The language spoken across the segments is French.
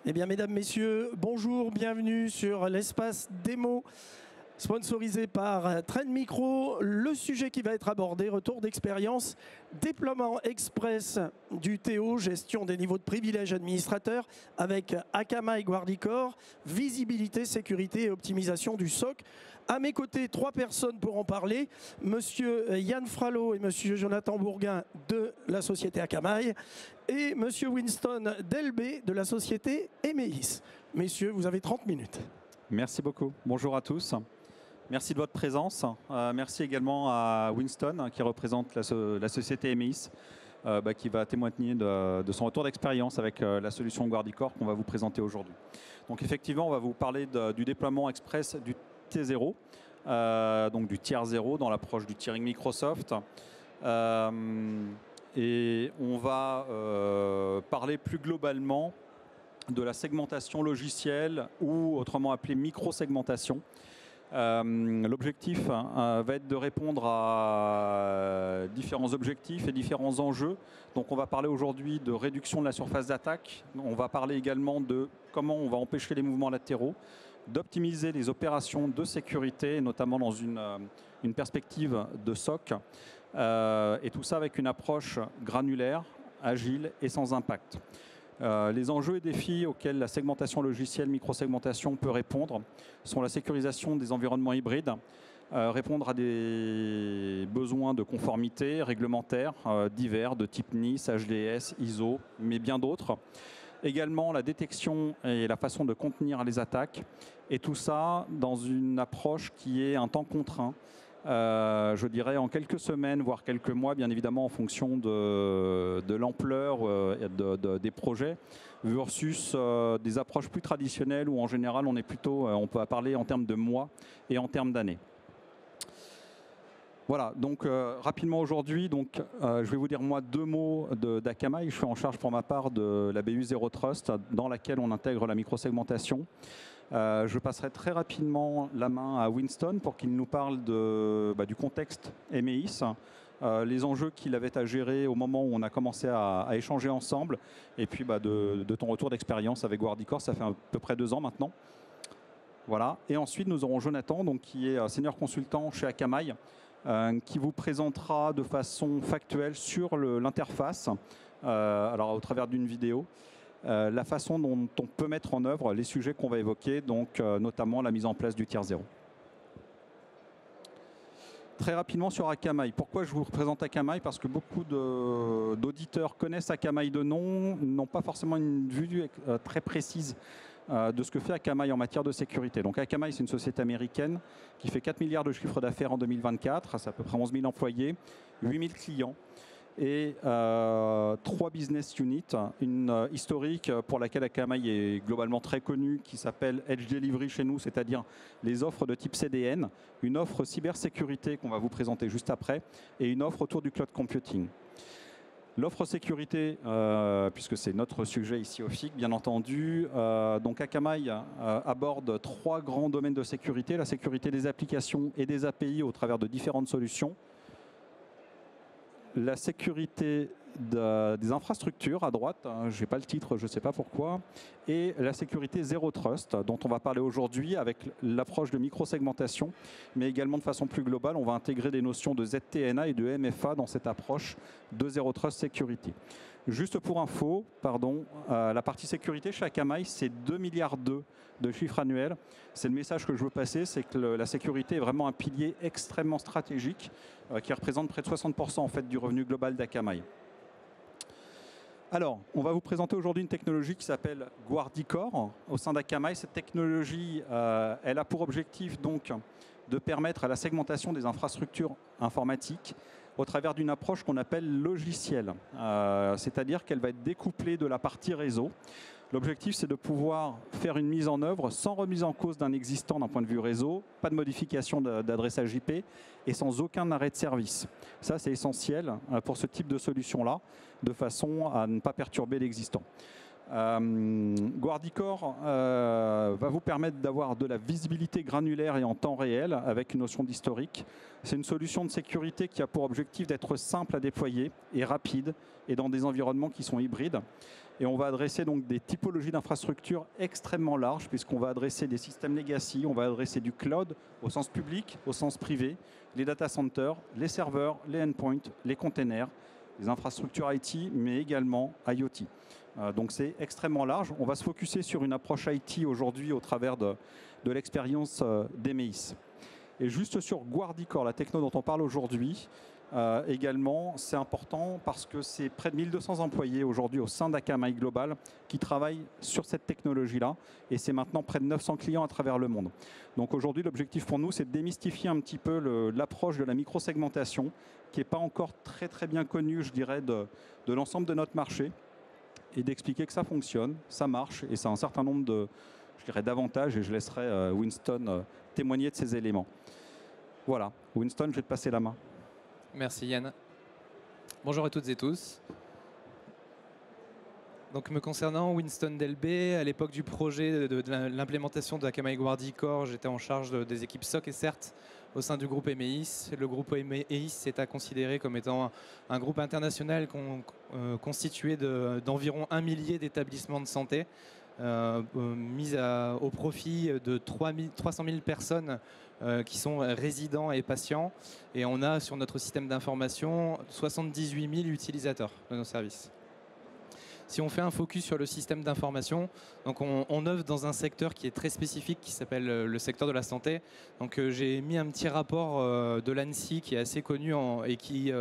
Eh bien, mesdames, messieurs, bonjour, bienvenue sur l'espace démo sponsorisé par Trend Micro. Le sujet qui va être abordé, retour d'expérience, déploiement express du TO, gestion des niveaux de privilèges administrateurs avec Akamai Guardicore, visibilité, sécurité et optimisation du SOC. À mes côtés, 3 personnes pour en parler. Monsieur Yann Frallo et Monsieur Jonathan Bourguin de la société Akamai et Monsieur Winston Delbé de la société Emeis. Messieurs, vous avez 30 minutes. Merci beaucoup. Bonjour à tous. Merci de votre présence. Merci également à Winston qui représente la société Emeis, qui va témoigner de son retour d'expérience avec la solution Guardicore qu'on va vous présenter aujourd'hui. Donc effectivement, on va vous parler du déploiement express du T0, donc du tiers 0 dans l'approche du tiering Microsoft. Et on va parler plus globalement de la segmentation logicielle ou autrement appelée micro-segmentation. L'objectif va être de répondre à différents objectifs et différents enjeux. Donc on va parler aujourd'hui de réduction de la surface d'attaque. On va parler également de comment on va empêcher les mouvements latéraux, d'optimiser les opérations de sécurité, notamment dans une perspective de SOC. Et tout ça avec une approche granulaire, agile et sans impact. Les enjeux et défis auxquels la segmentation logicielle, micro-segmentation peut répondre sont la sécurisation des environnements hybrides, répondre à des besoins de conformité réglementaire divers de type NIS, HDS, ISO, mais bien d'autres. Également la détection et la façon de contenir les attaques, et tout ça dans une approche qui est un temps contraint. Je dirais en quelques semaines, voire quelques mois, bien évidemment en fonction de l'ampleur des projets, versus des approches plus traditionnelles où en général on est plutôt, on peut parler en termes de mois et en termes d'années. Voilà, donc rapidement aujourd'hui, je vais vous dire moi 2 mots d'Akamai. Je suis en charge pour ma part de la BU Zero Trust, dans laquelle on intègre la microsegmentation. Je passerai très rapidement la main à Winston pour qu'il nous parle du contexte Emeis, les enjeux qu'il avait à gérer au moment où on a commencé à échanger ensemble, et puis de ton retour d'expérience avec Guardicore, ça fait à peu près 2 ans maintenant. Voilà. Et ensuite, nous aurons Jonathan, qui est senior consultant chez Akamai, qui vous présentera de façon factuelle sur l'interface, alors au travers d'une vidéo, la façon dont on peut mettre en œuvre les sujets qu'on va évoquer, donc notamment la mise en place du tiers 0. Très rapidement sur Akamai. Pourquoi je vous présente Akamai? Parce que beaucoup d'auditeurs connaissent Akamai de nom, n'ont pas forcément une vue très précise de ce que fait Akamai en matière de sécurité. Donc Akamai, c'est une société américaine qui fait 4 milliards de chiffre d'affaires en 2024, c'est à peu près 11 000 employés, 8 000 clients et 3 business units, une historique pour laquelle Akamai est globalement très connue, qui s'appelle Edge Delivery chez nous, c'est-à-dire les offres de type CDN, une offre cybersécurité qu'on va vous présenter juste après, et une offre autour du cloud computing. L'offre sécurité, puisque c'est notre sujet ici au FIC, bien entendu, donc Akamai aborde 3 grands domaines de sécurité, la sécurité des applications et des API au travers de différentes solutions, la sécurité des infrastructures à droite, je n'ai pas le titre, je ne sais pas pourquoi, et la sécurité Zero Trust, dont on va parler aujourd'hui avec l'approche de micro-segmentation, mais également de façon plus globale, on va intégrer des notions de ZTNA et de MFA dans cette approche de Zero Trust Security. Juste pour info, la partie sécurité chez Akamai, c'est 2,2 milliards de chiffre annuel. C'est le message que je veux passer, c'est que la sécurité est vraiment un pilier extrêmement stratégique qui représente près de 60% en fait, du revenu global d'Akamai. Alors, on va vous présenter aujourd'hui une technologie qui s'appelle Guardicore au sein d'Akamai. Cette technologie, elle a pour objectif donc de permettre à la segmentation des infrastructures informatiques au travers d'une approche qu'on appelle logicielle. C'est-à-dire qu'elle va être découplée de la partie réseau. L'objectif, c'est de pouvoir faire une mise en œuvre sans remise en cause d'un existant d'un point de vue réseau, pas de modification d'adressage IP et sans aucun arrêt de service. Ça, c'est essentiel pour ce type de solution-là, de façon à ne pas perturber l'existant. Guardicore va vous permettre d'avoir de la visibilité granulaire et en temps réel avec une notion d'historique. C'est une solution de sécurité qui a pour objectif d'être simple à déployer et rapide et dans des environnements qui sont hybrides. Et on va adresser donc des typologies d'infrastructures extrêmement larges puisqu'on va adresser des systèmes legacy, on va adresser du cloud au sens public, au sens privé, les data centers, les serveurs, les endpoints, les containers, les infrastructures IT, mais également IoT. Donc c'est extrêmement large. On va se focuser sur une approche IT aujourd'hui au travers de l'expérience d'Emeis. Et juste sur Guardicore, la techno dont on parle aujourd'hui, également, c'est important parce que c'est près de 1200 employés aujourd'hui au sein d'Akamai Global qui travaillent sur cette technologie-là et c'est maintenant près de 900 clients à travers le monde. Donc aujourd'hui, l'objectif pour nous, c'est de démystifier un petit peu l'approche de la micro-segmentation qui n'est pas encore très bien connue, je dirais, de l'ensemble de notre marché et d'expliquer que ça fonctionne, ça marche et ça a un certain nombre d'avantages et je laisserai Winston témoigner de ces éléments. Voilà, Winston, je vais te passer la main. Merci Yann. Bonjour à toutes et tous. Donc, me concernant, Winston Delbé, à l'époque du projet de l'implémentation de Akamai Guardicore, j'étais en charge des équipes SOC et CERT au sein du groupe Emeis. Le groupe Emeis est à considérer comme étant un groupe international constitué d'environ 1 millier d'établissements de santé, mis au profit de 300 000 personnes qui sont résidents et patients. Et on a sur notre système d'information 78 000 utilisateurs de nos services. Si on fait un focus sur le système d'information, donc on œuvre dans un secteur qui est très spécifique, qui s'appelle le secteur de la santé. Donc j'ai mis un petit rapport de l'ANSSI qui est assez connu et qui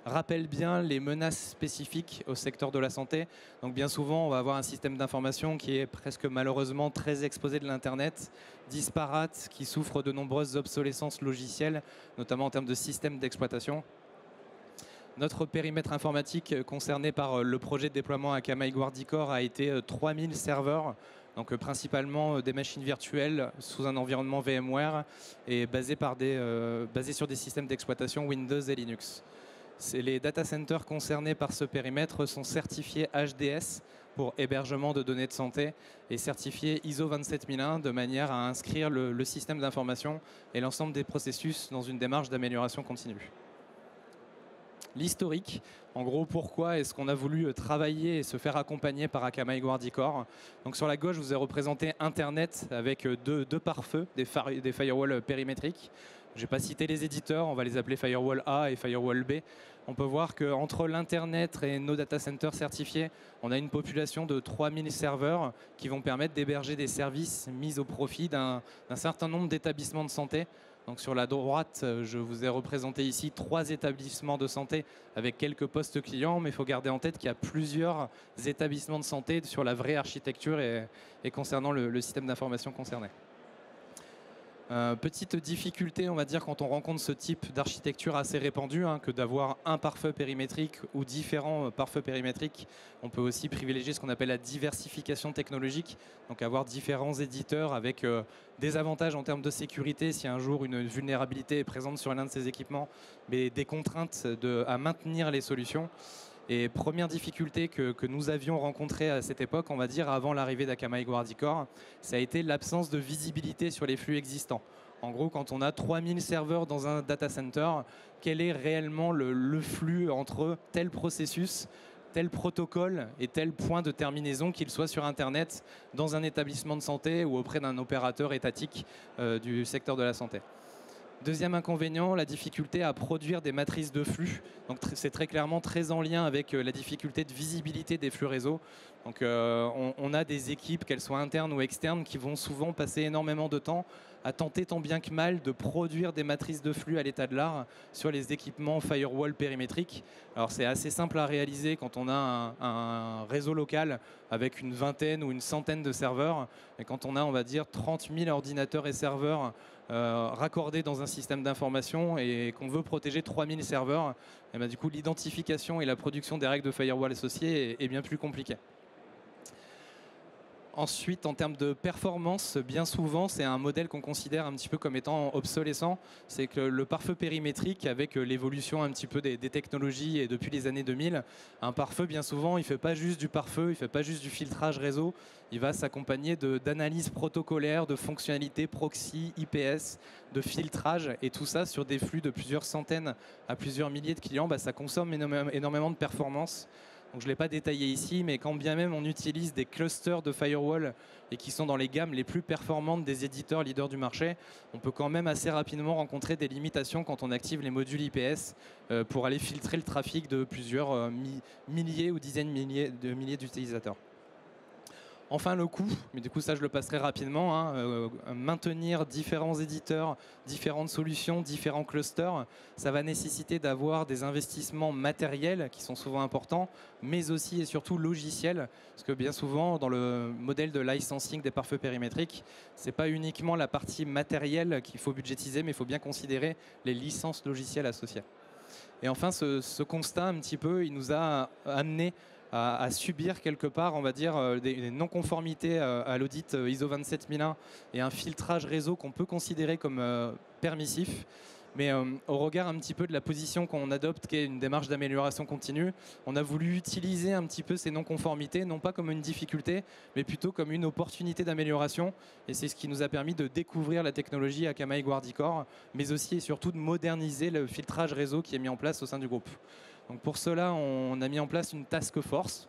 rappelle bien les menaces spécifiques au secteur de la santé. Donc bien souvent, on va avoir un système d'information qui est presque malheureusement très exposé de l'Internet, disparate, qui souffre de nombreuses obsolescences logicielles, notamment en termes de systèmes d'exploitation. Notre périmètre informatique concerné par le projet de déploiement Akamai Guardicore a été 3000 serveurs, donc principalement des machines virtuelles sous un environnement VMware et basés sur des systèmes d'exploitation Windows et Linux. Les data centers concernés par ce périmètre sont certifiés HDS pour hébergement de données de santé et certifiés ISO 27001 de manière à inscrire le système d'information et l'ensemble des processus dans une démarche d'amélioration continue. L'historique, en gros, pourquoi est-ce qu'on a voulu travailler et se faire accompagner par Akamai Guardicore. Donc sur la gauche, je vous ai représenté Internet avec deux pare-feux, des firewalls périmétriques. Je n'ai pas cité les éditeurs, on va les appeler Firewall A et Firewall B. On peut voir qu'entre l'Internet et nos data centers certifiés, on a une population de 3000 serveurs qui vont permettre d'héberger des services mis au profit d'un certain nombre d'établissements de santé. Donc sur la droite, je vous ai représenté ici 3 établissements de santé avec quelques postes clients, mais il faut garder en tête qu'il y a plusieurs établissements de santé sur la vraie architecture et concernant le système d'information concerné. Petite difficulté, on va dire, quand on rencontre ce type d'architecture assez répandue, que d'avoir un pare-feu périmétrique ou différents pare-feux périmétriques. On peut aussi privilégier ce qu'on appelle la diversification technologique, donc avoir différents éditeurs avec des avantages en termes de sécurité si un jour une vulnérabilité est présente sur l'un de ces équipements, mais des contraintes à maintenir les solutions. Et première difficulté que nous avions rencontrée à cette époque, on va dire avant l'arrivée d'Akamai Guardicore, ça a été l'absence de visibilité sur les flux existants. En gros, quand on a 3000 serveurs dans un data center, quel est réellement le flux entre tel processus, tel protocole et tel point de terminaison, qu'il soit sur Internet, dans un établissement de santé ou auprès d'un opérateur étatique du secteur de la santé. Deuxième inconvénient, la difficulté à produire des matrices de flux. Donc c'est très clairement très en lien avec la difficulté de visibilité des flux réseau. Donc on a des équipes, qu'elles soient internes ou externes, qui vont souvent passer énormément de temps à tenter tant bien que mal de produire des matrices de flux à l'état de l'art sur les équipements firewall périmétriques. Alors c'est assez simple à réaliser quand on a un réseau local avec une vingtaine ou une centaine de serveurs. Et quand on a, on va dire, 30 000 ordinateurs et serveurs raccordés dans un système d'information et qu'on veut protéger 3000 serveurs, et bien du coup l'identification et la production des règles de firewall associées est bien plus compliquée. Ensuite, en termes de performance, bien souvent, c'est un modèle qu'on considère un petit peu comme étant obsolescent. C'est que le pare-feu périmétrique, avec l'évolution un petit peu des technologies et depuis les années 2000, un pare-feu, bien souvent, il ne fait pas juste du pare-feu, il ne fait pas juste du filtrage réseau, il va s'accompagner d'analyses protocolaires, de fonctionnalités proxy, IPS, de filtrage, et tout ça sur des flux de plusieurs centaines à plusieurs milliers de clients, ça consomme énormément de performance. Donc, je ne l'ai pas détaillé ici, mais quand bien même on utilise des clusters de firewall et qui sont dans les gammes les plus performantes des éditeurs leaders du marché, on peut quand même assez rapidement rencontrer des limitations quand on active les modules IPS pour aller filtrer le trafic de plusieurs milliers ou dizaines de milliers d'utilisateurs. Enfin, le coût, mais du coup ça je le passerai rapidement, maintenir différents éditeurs, différentes solutions, différents clusters, ça va nécessiter d'avoir des investissements matériels qui sont souvent importants, mais aussi et surtout logiciels, parce que bien souvent dans le modèle de licensing des pare-feux périmétriques, ce n'est pas uniquement la partie matérielle qu'il faut budgétiser, mais il faut bien considérer les licences logicielles associées. Et enfin, ce constat un petit peu, il nous a amené à subir quelque part, on va dire, des non-conformités à l'audit ISO 27001 et un filtrage réseau qu'on peut considérer comme permissif. Mais au regard un petit peu de la position qu'on adopte, qui est une démarche d'amélioration continue, on a voulu utiliser un petit peu ces non-conformités, non pas comme une difficulté, mais plutôt comme une opportunité d'amélioration. Et c'est ce qui nous a permis de découvrir la technologie Akamai Guardicore, mais aussi et surtout de moderniser le filtrage réseau qui est mis en place au sein du groupe. Donc pour cela, on a mis en place une task force.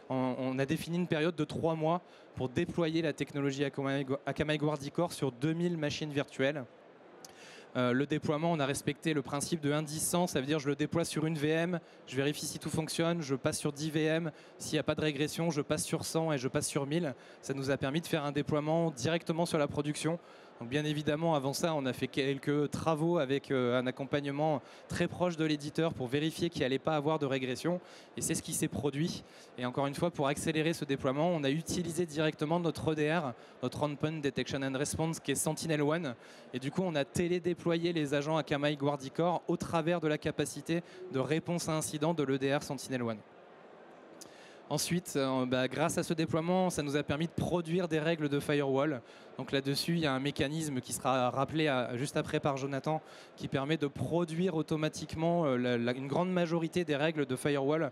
On a défini une période de 3 mois pour déployer la technologie Akamai Guardicore sur 2000 machines virtuelles. Le déploiement, on a respecté le principe de 1-10-100, ça veut dire je le déploie sur une VM, je vérifie si tout fonctionne, je passe sur 10 VM, s'il n'y a pas de régression, je passe sur 100 et je passe sur 1000. Ça nous a permis de faire un déploiement directement sur la production. Donc bien évidemment, avant ça, on a fait quelques travaux avec un accompagnement très proche de l'éditeur pour vérifier qu'il n'allait pas avoir de régression. Et c'est ce qui s'est produit. Et encore une fois, pour accélérer ce déploiement, on a utilisé directement notre EDR, notre Endpoint Detection and Response, qui est Sentinel-One. Et du coup, on a télédéployé les agents Akamai Guardicore au travers de la capacité de réponse à incident de l'EDR Sentinel-One. Ensuite, grâce à ce déploiement, ça nous a permis de produire des règles de firewall. Donc là-dessus, il y a un mécanisme qui sera rappelé juste après par Jonathan, qui permet de produire automatiquement une grande majorité des règles de firewall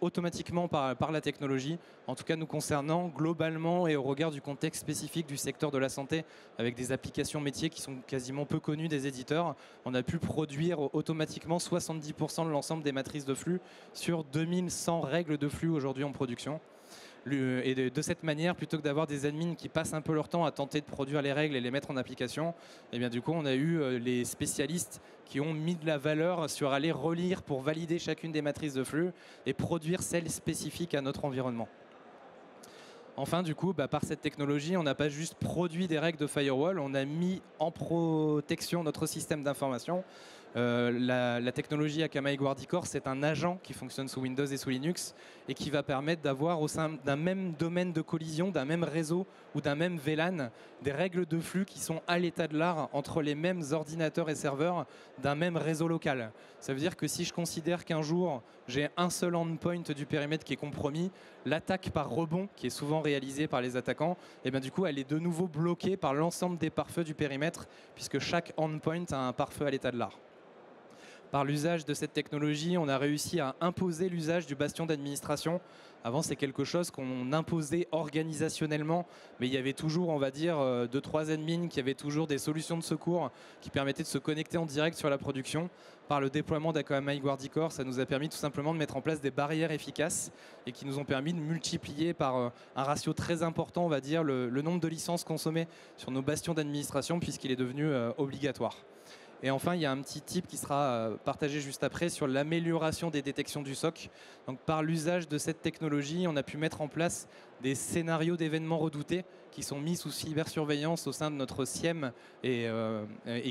automatiquement par la technologie. En tout cas, nous concernant globalement et au regard du contexte spécifique du secteur de la santé, avec des applications métiers qui sont quasiment peu connues des éditeurs, on a pu produire automatiquement 70% de l'ensemble des matrices de flux sur 2100 règles de flux aujourd'hui en production. Et de cette manière, plutôt que d'avoir des admins qui passent un peu leur temps à tenter de produire les règles et les mettre en application, et bien du coup, on a eu les spécialistes qui ont mis de la valeur sur aller relire pour valider chacune des matrices de flux et produire celles spécifiques à notre environnement. Enfin, du coup, par cette technologie, on n'a pas juste produit des règles de firewall, on a mis en protection notre système d'information. La technologie Akamai Guardicore, c'est un agent qui fonctionne sous Windows et sous Linux et qui va permettre d'avoir au sein d'un même domaine de collision, d'un même réseau ou d'un même VLAN, des règles de flux qui sont à l'état de l'art entre les mêmes ordinateurs et serveurs d'un même réseau local. Ça veut dire que si je considère qu'un jour j'ai un seul endpoint du périmètre qui est compromis, l'attaque par rebond, qui est souvent réalisée par les attaquants, et bien du coup elle est de nouveau bloquée par l'ensemble des pare-feux du périmètre, puisque chaque endpoint a un pare-feu à l'état de l'art. Par l'usage de cette technologie, on a réussi à imposer l'usage du bastion d'administration. Avant, c'est quelque chose qu'on imposait organisationnellement, mais il y avait toujours, on va dire, 2-3 admins qui avaient toujours des solutions de secours qui permettaient de se connecter en direct sur la production. Par le déploiement d'Akamai Guardicore, ça nous a permis tout simplement de mettre en place des barrières efficaces et qui nous ont permis de multiplier par un ratio très important, on va dire, le nombre de licences consommées sur nos bastions d'administration puisqu'il est devenu obligatoire. Et enfin, il y a un petit tip qui sera partagé juste après sur l'amélioration des détections du SOC. Donc, par l'usage de cette technologie, on a pu mettre en place des scénarios d'événements redoutés qui sont mis sous cybersurveillance au sein de notre SIEM et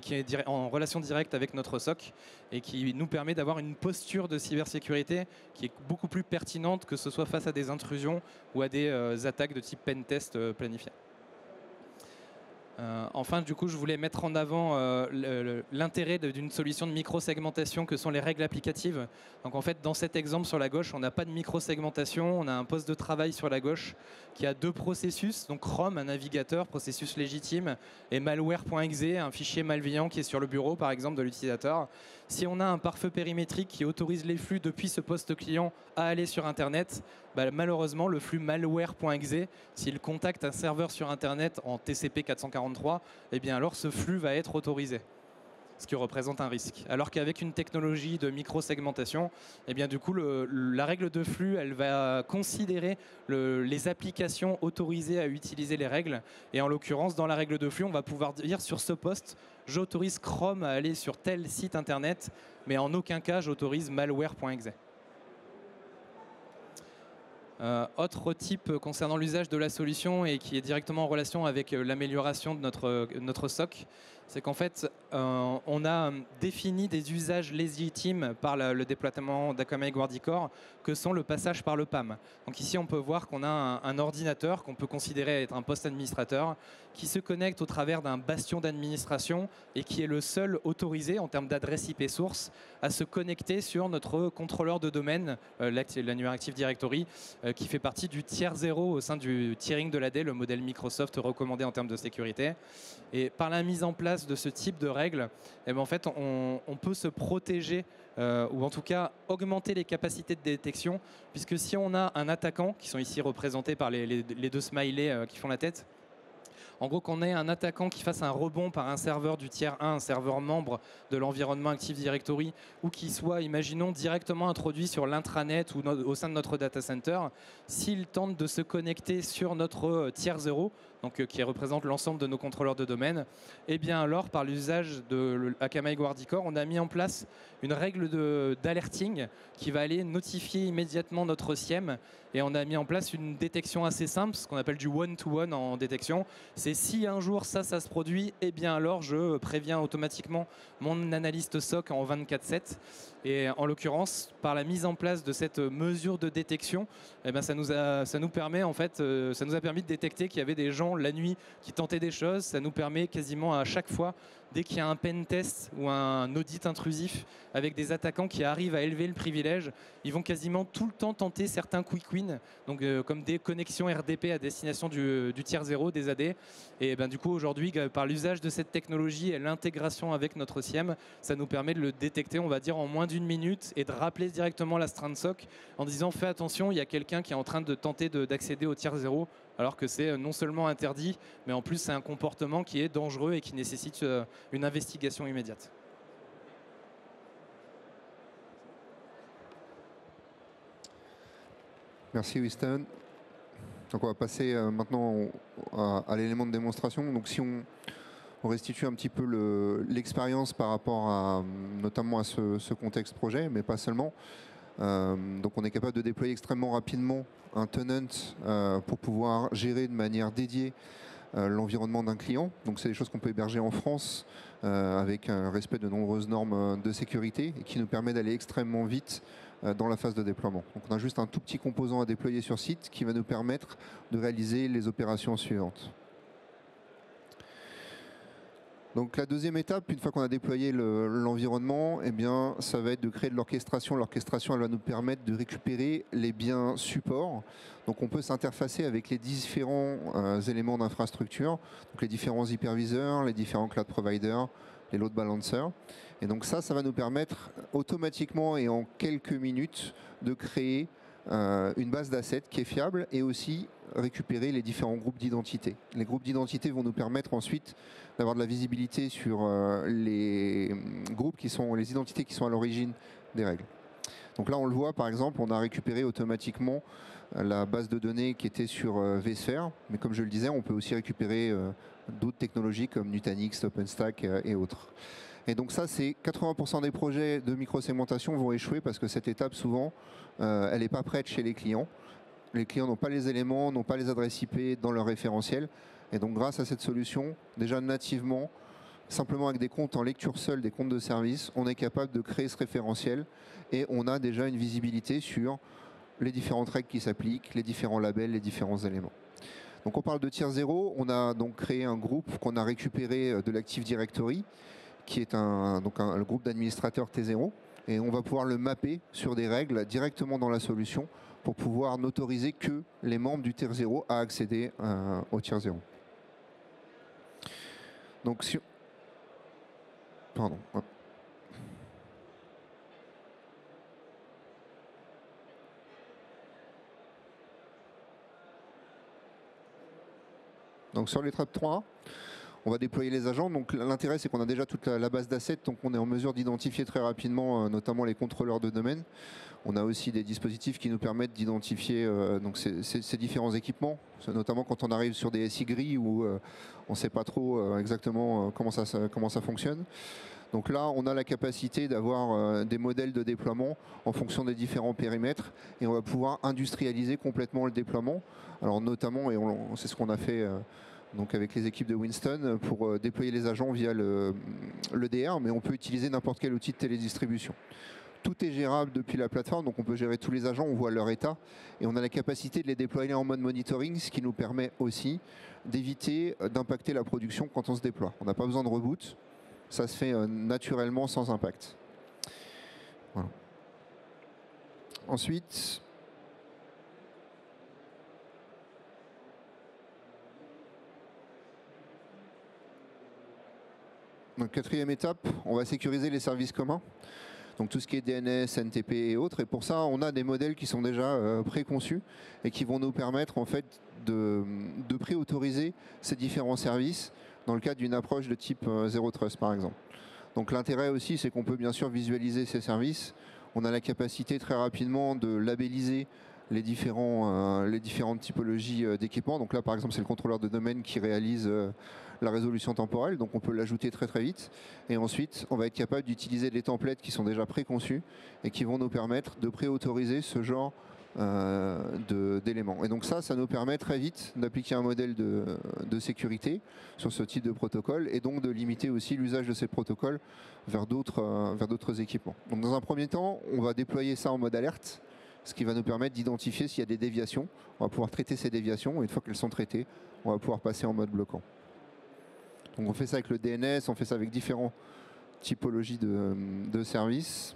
qui est en relation directe avec notre SOC et qui nous permet d'avoir une posture de cybersécurité qui est beaucoup plus pertinente, que ce soit face à des intrusions ou à des attaques de type pentest planifiées. Enfin, du coup, je voulais mettre en avant l'intérêt d'une solution de micro-segmentation que sont les règles applicatives. Donc en fait, dans cet exemple sur la gauche, on n'a pas de micro-segmentation, on a un poste de travail sur la gauche qui a deux processus, donc Chrome, un navigateur, processus légitime, et malware.exe, un fichier malveillant qui est sur le bureau, par exemple, de l'utilisateur. Si on a un pare-feu périmétrique qui autorise les flux depuis ce poste client à aller sur Internet, bah, malheureusement, le flux malware.exe, s'il contacte un serveur sur Internet en TCP 443, eh bien alors ce flux va être autorisé, ce qui représente un risque. Alors qu'avec une technologie de micro-segmentation, eh bien du coup, la règle de flux, elle va considérer les applications autorisées à utiliser les règles. Et en l'occurrence, dans la règle de flux, on va pouvoir dire sur ce poste, j'autorise Chrome à aller sur tel site Internet, mais en aucun cas, j'autorise malware.exe. Autre type concernant l'usage de la solution et qui est directement en relation avec l'amélioration de notre SOC, c'est qu'en fait, on a défini des usages légitimes par le déploiement d'Akamai Guardicore que sont le passage par le PAM. Donc ici, on peut voir qu'on a un ordinateur qu'on peut considérer être un poste administrateur qui se connecte au travers d'un bastion d'administration et qui est le seul autorisé en termes d'adresse IP source à se connecter sur notre contrôleur de domaine, l'annuaire Active Directory, qui fait partie du tiers 0 au sein du tiering de l'AD, le modèle Microsoft recommandé en termes de sécurité. Et par la mise en place de ce type de règles, eh bien en fait, on peut se protéger ou en tout cas augmenter les capacités de détection, puisque si on a un attaquant, qui sont ici représentés par les deux smileys qui font la tête, en gros, qu'on ait un attaquant qui fasse un rebond par un serveur du tiers 1, un serveur membre de l'environnement Active Directory, ou qui soit, imaginons, directement introduit sur l'intranet ou au sein de notre data center, s'il tente de se connecter sur notre tiers 0, donc qui représente l'ensemble de nos contrôleurs de domaine, et bien alors, par l'usage de Akamai Guardicore, on a mis en place une règle d'alerting qui va aller notifier immédiatement notre SIEM, et on a mis en place une détection assez simple, ce qu'on appelle du one-to-one en détection. C'est si un jour ça se produit, eh bien alors je préviens automatiquement mon analyste SOC en 24/7. Et en l'occurrence, par la mise en place de cette mesure de détection, eh bien ça nous a permis de détecter qu'il y avait des gens la nuit qui tentaient des choses. Ça nous permet quasiment à chaque fois, dès qu'il y a un pen test ou un audit intrusif avec des attaquants qui arrivent à élever le privilège, ils vont quasiment tout le temps tenter certains quick wins, donc comme des connexions RDP à destination du tiers 0, des AD. Et ben, du coup, aujourd'hui, par l'usage de cette technologie et l'intégration avec notre SIEM, ça nous permet de le détecter, on va dire, en moins d'1 minute et de rappeler directement l'astreinte SOC en disant fais attention, il y a quelqu'un qui est en train de tenter d'accéder au tiers 0, alors que c'est non seulement interdit, mais en plus c'est un comportement qui est dangereux et qui nécessite une investigation immédiate. Merci Winston. Donc on va passer maintenant à l'élément de démonstration. Donc si on restitue un petit peu l'expérience par rapport notamment à ce contexte projet, mais pas seulement. Donc on est capable de déployer extrêmement rapidement un tenant pour pouvoir gérer de manière dédiée l'environnement d'un client. Donc c'est des choses qu'on peut héberger en France avec un respect de nombreuses normes de sécurité et qui nous permet d'aller extrêmement vite dans la phase de déploiement. Donc on a juste un tout petit composant à déployer sur site qui va nous permettre de réaliser les opérations suivantes. Donc la deuxième étape, une fois qu'on a déployé l'environnement, eh bien, ça va être de créer de l'orchestration. L'orchestration, elle va nous permettre de récupérer les biens supports. Donc on peut s'interfacer avec les différents éléments d'infrastructure, donc les différents hyperviseurs, les différents cloud providers, les load balancers. Et donc ça va nous permettre automatiquement et en quelques minutes de créer une base d'assets qui est fiable et aussi récupérer les différents groupes d'identités. Les groupes d'identités vont nous permettre ensuite d'avoir de la visibilité sur les groupes les identités qui sont à l'origine des règles. Donc là on le voit par exemple, on a récupéré automatiquement la base de données qui était sur vSphere, mais comme je le disais, on peut aussi récupérer d'autres technologies comme Nutanix, OpenStack et autres. Et donc ça, c'est 80% des projets de micro-segmentation vont échouer parce que cette étape, souvent, elle n'est pas prête chez les clients. Les clients n'ont pas les éléments, n'ont pas les adresses IP dans leur référentiel. Et donc grâce à cette solution, déjà nativement, simplement avec des comptes en lecture seule, des comptes de service, on est capable de créer ce référentiel et on a déjà une visibilité sur les différentes règles qui s'appliquent, les différents labels, les différents éléments. Donc on parle de tier 0, on a donc créé un groupe qu'on a récupéré de l'Active Directory, qui est le groupe d'administrateurs T0, et on va pouvoir le mapper sur des règles directement dans la solution pour pouvoir n'autoriser que les membres du tier 0 à accéder au tier 0. Donc si... Pardon. Hop. Donc sur l'étape 3, on va déployer les agents. Donc l'intérêt, c'est qu'on a déjà toute la base d'assets, donc on est en mesure d'identifier très rapidement notamment les contrôleurs de domaine. On a aussi des dispositifs qui nous permettent d'identifier ces différents équipements, notamment quand on arrive sur des SI gris où on ne sait pas trop exactement comment ça fonctionne. Donc là, on a la capacité d'avoir des modèles de déploiement en fonction des différents périmètres et on va pouvoir industrialiser complètement le déploiement. Alors notamment, et c'est ce qu'on a fait donc avec les équipes de Winston pour déployer les agents via le DR, mais on peut utiliser n'importe quel outil de télédistribution. Tout est gérable depuis la plateforme, donc on peut gérer tous les agents, on voit leur état et on a la capacité de les déployer en mode monitoring, ce qui nous permet aussi d'éviter d'impacter la production quand on se déploie. On n'a pas besoin de reboot. Ça se fait naturellement sans impact. Voilà. Ensuite, donc, quatrième étape, on va sécuriser les services communs. Donc tout ce qui est DNS, NTP et autres. Et pour ça, on a des modèles qui sont déjà préconçus et qui vont nous permettre en fait de pré-autoriser ces différents services dans le cadre d'une approche de type Zero Trust par exemple. Donc l'intérêt aussi, c'est qu'on peut bien sûr visualiser ces services. On a la capacité très rapidement de labelliser les différentes typologies d'équipements. Donc là par exemple, c'est le contrôleur de domaine qui réalise la résolution temporelle, donc on peut l'ajouter très très vite. Et ensuite, on va être capable d'utiliser des templates qui sont déjà préconçus et qui vont nous permettre de pré-autoriser ce genre d'éléments. Et donc ça nous permet très vite d'appliquer un modèle de sécurité sur ce type de protocole et donc de limiter aussi l'usage de ces protocoles vers d'autres équipements. Donc dans un premier temps, on va déployer ça en mode alerte, ce qui va nous permettre d'identifier s'il y a des déviations. On va pouvoir traiter ces déviations et une fois qu'elles sont traitées, on va pouvoir passer en mode bloquant. Donc on fait ça avec le DNS, on fait ça avec différentes typologies de services.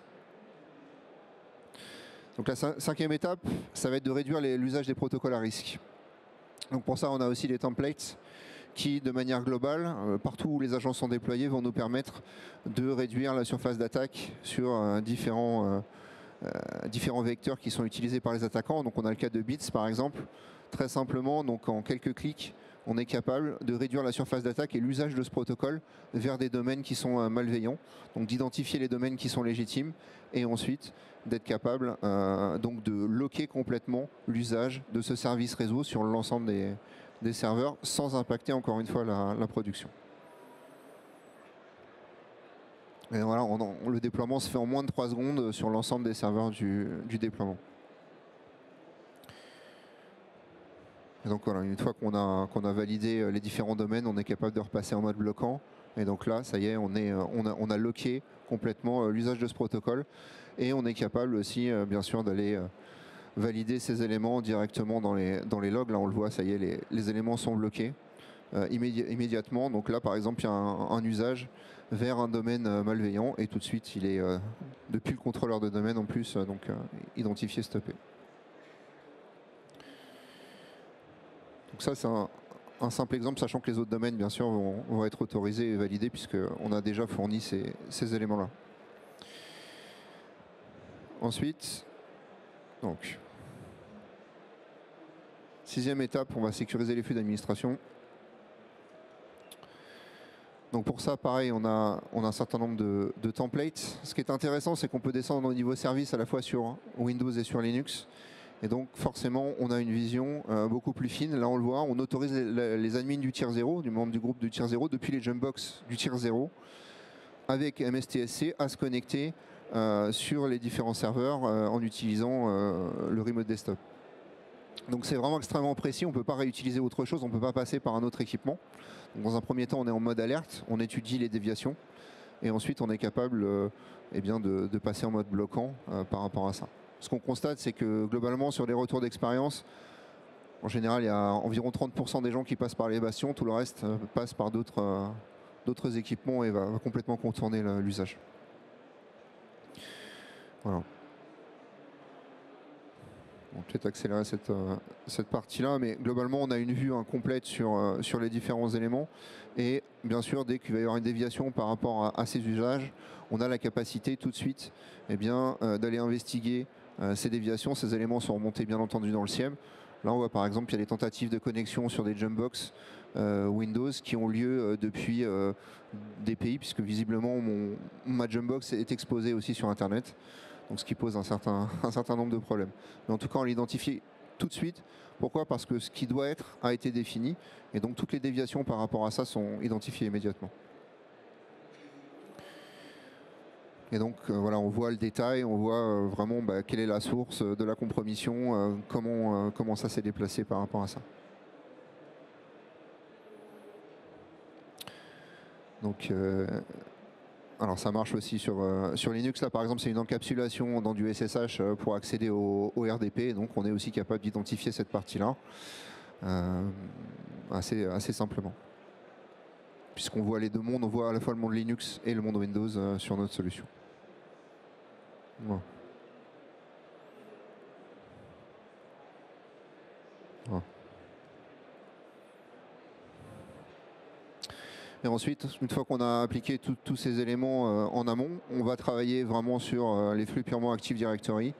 Donc la cinquième étape, ça va être de réduire l'usage des protocoles à risque. Donc pour ça, on a aussi des templates qui, de manière globale, partout où les agents sont déployés, vont nous permettre de réduire la surface d'attaque sur différents vecteurs qui sont utilisés par les attaquants. Donc on a le cas de Bits par exemple. Très simplement, donc en quelques clics, on est capable de réduire la surface d'attaque et l'usage de ce protocole vers des domaines qui sont malveillants. Donc d'identifier les domaines qui sont légitimes et ensuite d'être capable donc de loquer complètement l'usage de ce service réseau sur l'ensemble des serveurs sans impacter encore une fois la production. Et voilà, le déploiement se fait en moins de 3 secondes sur l'ensemble des serveurs du déploiement. Et donc voilà, une fois qu'on a validé les différents domaines, on est capable de repasser en mode bloquant. Et donc là, ça y est, on a locké complètement l'usage de ce protocole. Et on est capable aussi, bien sûr, d'aller valider ces éléments directement dans les logs. Là, on le voit, ça y est, les éléments sont bloqués immédiatement. Donc là, par exemple, il y a un usage vers un domaine malveillant. Et tout de suite, il est, depuis le contrôleur de domaine en plus, identifié, stoppé. Donc ça, c'est un simple exemple, sachant que les autres domaines, bien sûr, vont être autorisés et validés, puisqu'on a déjà fourni ces éléments-là. Ensuite, donc, sixième étape, on va sécuriser les flux d'administration. Donc pour ça, pareil, on a un certain nombre de templates. Ce qui est intéressant, c'est qu'on peut descendre au niveau service à la fois sur Windows et sur Linux. Et donc forcément, on a une vision beaucoup plus fine. Là, on le voit, on autorise les admins du tier 0, du membre du groupe du tier 0, depuis les jumpbox du tier 0, avec MSTSC, à se connecter sur les différents serveurs en utilisant le remote desktop. Donc c'est vraiment extrêmement précis, on ne peut pas réutiliser autre chose, on ne peut pas passer par un autre équipement. Donc, dans un premier temps, on est en mode alerte, on étudie les déviations, et ensuite on est capable de passer en mode bloquant par rapport à ça. Ce qu'on constate, c'est que globalement, sur les retours d'expérience, En général, il y a environ 30% des gens qui passent par les bastions, tout le reste passe par d'autres équipements et va complètement contourner l'usage. Voilà. On va peut-être accélérer cette partie-là, mais globalement, on a une vue complète sur les différents éléments. Et bien sûr, dès qu'il va y avoir une déviation par rapport à ces usages, on a la capacité tout de suite d'aller investiguer ces déviations. Ces éléments sont remontés bien entendu dans le SIEM. Là, on voit par exemple qu'il y a des tentatives de connexion sur des jumpbox Windows qui ont lieu depuis des pays, puisque visiblement ma jumpbox est exposée aussi sur Internet. Donc, ce qui pose un certain nombre de problèmes. Mais en tout cas, on l'identifie tout de suite. Pourquoi? Parce que ce qui doit être a été défini. Et donc, toutes les déviations par rapport à ça sont identifiées immédiatement. Et donc, voilà, on voit le détail, on voit vraiment quelle est la source de la compromission, comment ça s'est déplacé par rapport à ça. Donc, alors ça marche aussi sur Linux. Là, par exemple, c'est une encapsulation dans du SSH pour accéder au RDP. Donc, on est aussi capable d'identifier cette partie-là assez simplement. Puisqu'on voit les deux mondes, on voit à la fois le monde Linux et le monde Windows sur notre solution. Voilà. Voilà. Et ensuite, une fois qu'on a appliqué tous ces éléments en amont, on va travailler vraiment sur les flux purement Active Directory.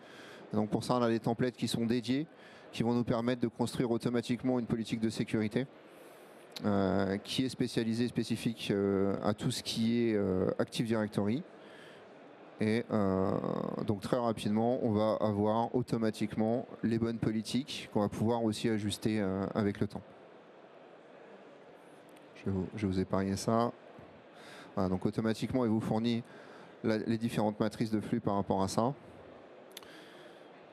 Et donc pour ça, on a des templates qui sont dédiés, qui vont nous permettre de construire automatiquement une politique de sécurité qui est spécialisée, spécifique à tout ce qui est Active Directory. Et donc très rapidement, on va avoir automatiquement les bonnes politiques qu'on va pouvoir aussi ajuster avec le temps. Je vais vous épargner ça. Voilà, donc automatiquement, il vous fournit les différentes matrices de flux par rapport à ça.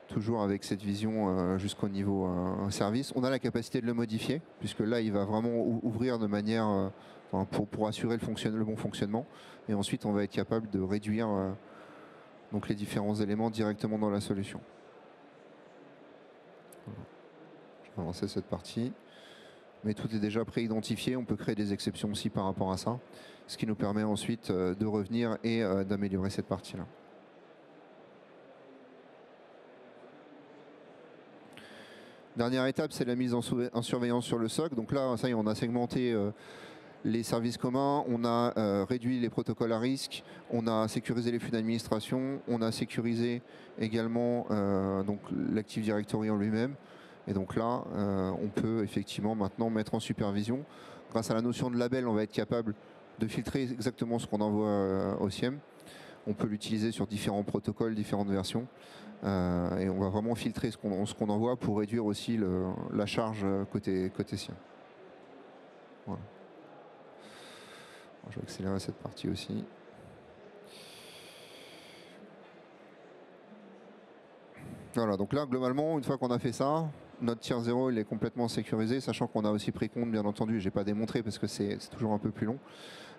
Toujours avec cette vision jusqu'au niveau service. On a la capacité de le modifier, puisque là, il va vraiment ouvrir de manière pour assurer le bon fonctionnement. Et ensuite, on va être capable de réduire donc les différents éléments directement dans la solution. Voilà. Je vais avancer cette partie. Mais tout est déjà pré-identifié, on peut créer des exceptions aussi par rapport à ça, ce qui nous permet ensuite de revenir et d'améliorer cette partie-là. Dernière étape, c'est la mise en surveillance sur le SOC. Donc là, ça y est, on a segmenté les services communs, on a réduit les protocoles à risque, on a sécurisé les flux d'administration, on a sécurisé également donc l'Active Directory en lui-même. Et donc là, on peut effectivement maintenant mettre en supervision. Grâce à la notion de label, on va être capable de filtrer exactement ce qu'on envoie au SIEM. On peut l'utiliser sur différents protocoles, différentes versions. Et on va vraiment filtrer ce qu'on envoie pour réduire aussi la charge côté SIEM. Voilà. Je vais accélérer cette partie aussi. Voilà, donc là, globalement, une fois qu'on a fait ça, notre tier 0 il est complètement sécurisé, sachant qu'on a aussi pris compte, bien entendu, je n'ai pas démontré parce que c'est toujours un peu plus long,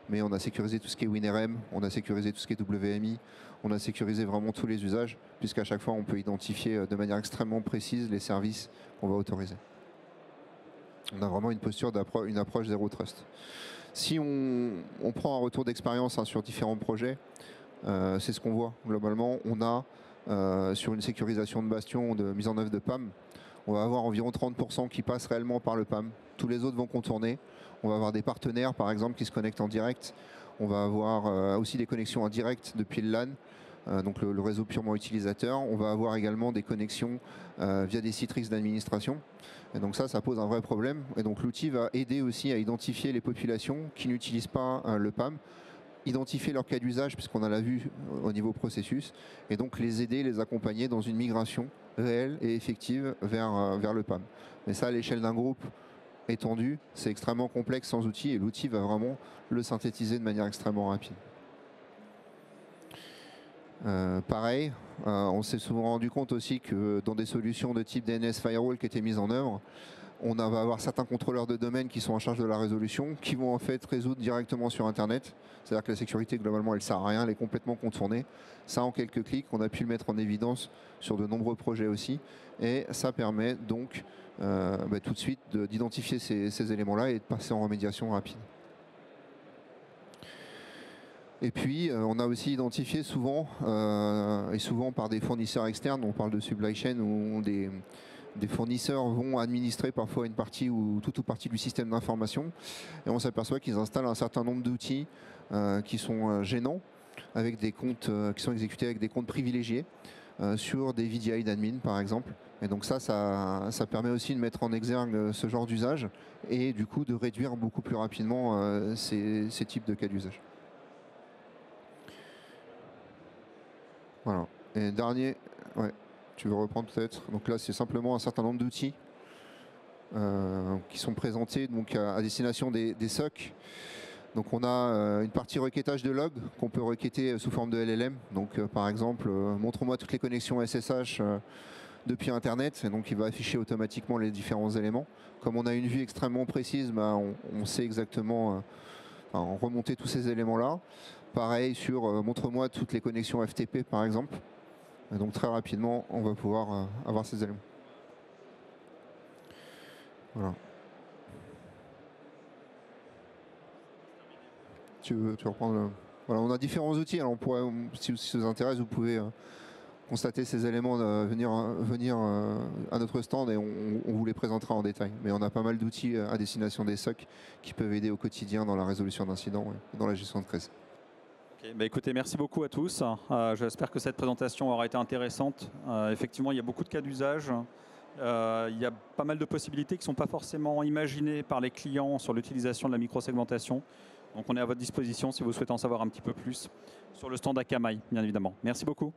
mais on a sécurisé tout ce qui est WinRM, on a sécurisé tout ce qui est WMI, on a sécurisé vraiment tous les usages, puisqu'à chaque fois on peut identifier de manière extrêmement précise les services qu'on va autoriser. On a vraiment une posture une approche zéro trust. Si on prend un retour d'expérience sur différents projets, c'est ce qu'on voit globalement. On a sur une sécurisation de bastion, de mise en œuvre de PAM, on va avoir environ 30% qui passent réellement par le PAM. Tous les autres vont contourner. On va avoir des partenaires, par exemple, qui se connectent en direct. On va avoir aussi des connexions en direct depuis le LAN, donc le réseau purement utilisateur. On va avoir également des connexions via des Citrix d'administration. Et donc ça pose un vrai problème. Et donc l'outil va aider aussi à identifier les populations qui n'utilisent pas le PAM, identifier leur cas d'usage, puisqu'on a la vue au niveau processus, et donc les aider, les accompagner dans une migration réelle et effective vers le PAM. Mais ça, à l'échelle d'un groupe étendu, c'est extrêmement complexe sans outil, et l'outil va vraiment le synthétiser de manière extrêmement rapide. Pareil, on s'est souvent rendu compte aussi que dans des solutions de type DNS Firewall qui étaient mises en œuvre, On va avoir certains contrôleurs de domaine qui sont en charge de la résolution, qui vont en fait résoudre directement sur Internet. C'est-à-dire que la sécurité, globalement, elle ne sert à rien, elle est complètement contournée. Ça, en quelques clics, on a pu le mettre en évidence sur de nombreux projets aussi. Et ça permet donc tout de suite d'identifier ces éléments-là et de passer en remédiation rapide. Et puis, on a aussi identifié souvent, et souvent par des fournisseurs externes, on parle de supply chain, où des fournisseurs vont administrer parfois une partie ou toute ou partie du système d'information. Et on s'aperçoit qu'ils installent un certain nombre d'outils qui sont gênants, avec des comptes qui sont exécutés avec des comptes privilégiés, sur des VDI d'admin par exemple. Et donc ça permet aussi de mettre en exergue ce genre d'usage et du coup de réduire beaucoup plus rapidement ces types de cas d'usage. Voilà. Et dernier, ouais, tu veux reprendre peut-être. Donc là, c'est simplement un certain nombre d'outils qui sont présentés donc à destination des SOC. Donc on a une partie requêtage de log qu'on peut requêter sous forme de LLM. Donc par exemple, montre-moi toutes les connexions SSH depuis Internet. Et donc il va afficher automatiquement les différents éléments. Comme on a une vue extrêmement précise, on sait exactement remonter tous ces éléments-là. Pareil sur montre-moi toutes les connexions FTP par exemple. Et donc très rapidement, on va pouvoir avoir ces éléments. Voilà. Tu veux reprendre Voilà, on a différents outils. Alors on pourrait, si ça vous intéresse, vous pouvez constater ces éléments venir à notre stand et on vous les présentera en détail. Mais on a pas mal d'outils à destination des SOC qui peuvent aider au quotidien dans la résolution d'incidents et dans la gestion de crise. Écoutez, merci beaucoup à tous. J'espère que cette présentation aura été intéressante. Effectivement, il y a beaucoup de cas d'usage. Il y a pas mal de possibilités qui ne sont pas forcément imaginées par les clients sur l'utilisation de la microsegmentation. Donc on est à votre disposition si vous souhaitez en savoir un petit peu plus sur le stand Akamai, bien évidemment. Merci beaucoup.